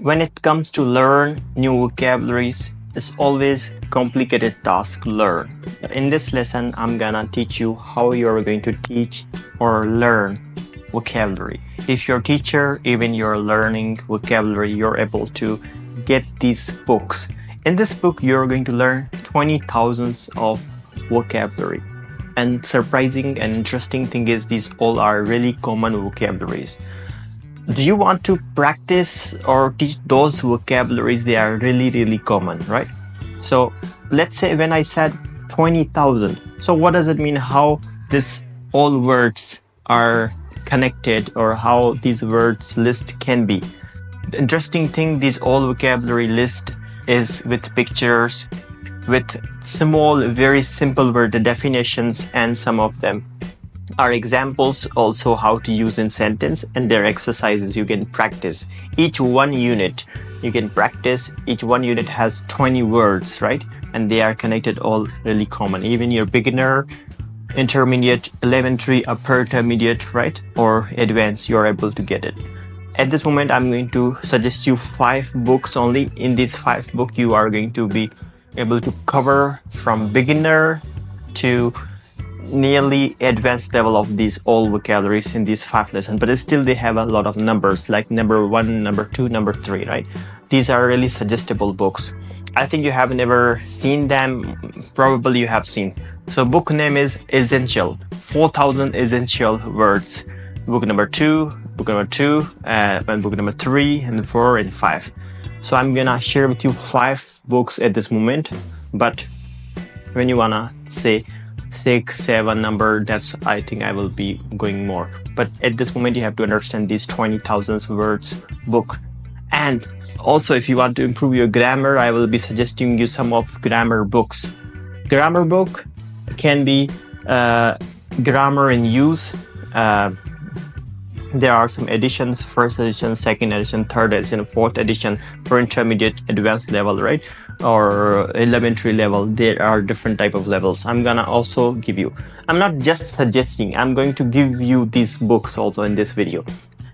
When it comes to learn new vocabularies, it's always complicated task to learn. In this lesson, I'm gonna teach you how you're going to teach or learn vocabulary. If you're a teacher, even you're learning vocabulary, you're able to get these books. In this book, you're going to learn 20,000 of vocabulary. And surprising and interesting thing is these all are really common vocabularies. Do you want to practice or teach those vocabularies? They are really common, right? So let's say when I said 20,000, so what does it mean? How this all words are connected or how these words list can be? The interesting thing, this all vocabulary list is with pictures, with small, very simple word definitions, and some of them are examples also how to use in sentence, and their exercises you can practice. Each one unit you can practice. Each one unit has 20 words, right? And they are connected, all really common. Even your beginner, intermediate, elementary, upper intermediate, right? Or advanced, you're able to get it. At this moment, I'm going to suggest you 5 books only. In these 5 books, you are going to be able to cover from beginner to nearly advanced level of these all vocabularies in these 5 lessons, but still they have a lot of numbers like number 1, number 2, number 3, right? These are really suggestible books. I think you have never seen them, probably you have seen. So book name is Essential, 4,000 essential words. Book number 2, and book number 3 and 4 and 5. So I'm gonna share with you 5 books at this moment, but when you wanna say 6, 7 number, that's I think I will be going more. But at this moment you have to understand these 20,000 words book. And also if you want to improve your grammar, I will be suggesting you some of grammar books. Grammar book can be grammar in use. There are some editions, first edition, second edition, third edition, fourth edition for intermediate, advanced level, right? Or elementary level. There are different type of levels. I'm gonna also give you, I'm not just suggesting, I'm going to give you these books also in this video.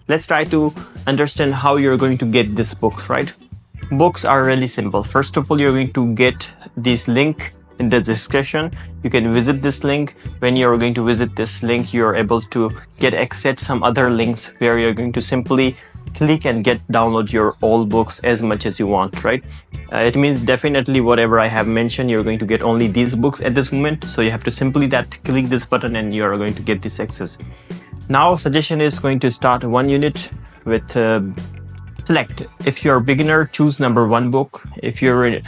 Let's try to understand how you're going to get these books, right? Books are really simple. First of all, you're going to get this link in the description. You can visit this link. When you're going to visit this link, you're able to get access some other links where you're going to simply click and download your all books as much as you want, right? It means definitely whatever I have mentioned, you're going to get only these books at this moment. So you have to simply click this button and you're going to get this access. Now suggestion is going to start 1 unit with select. If you're a beginner, choose number 1 book. If you're in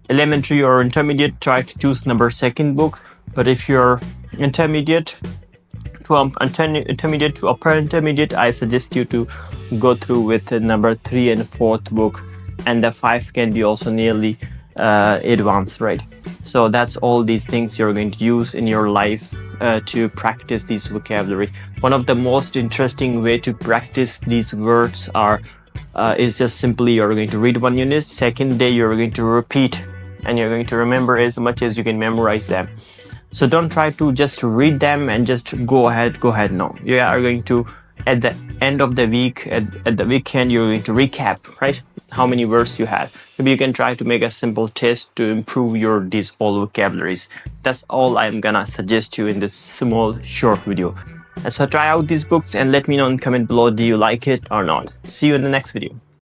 elementary or intermediate, try to choose number 2nd book. But if you're intermediate to upper intermediate, I suggest you to go through with number 3 and 4th book, and the 5 can be also nearly advanced, right? So that's all these things you're going to use in your life to practice this vocabulary. One of the most interesting way to practice these words is just simply you're going to read 1 unit, second day you're going to repeat, and you're going to remember as much as you can memorize them. So don't try to just read them and just go ahead. No, you are going to, at the end of the week, at the weekend, you're going to recap, right? How many words you had. Maybe you can try to make a simple test to improve these all vocabularies. That's all I'm gonna suggest you in this small short video. And so try out these books and let me know in the comment below, do you like it or not? See you in the next video.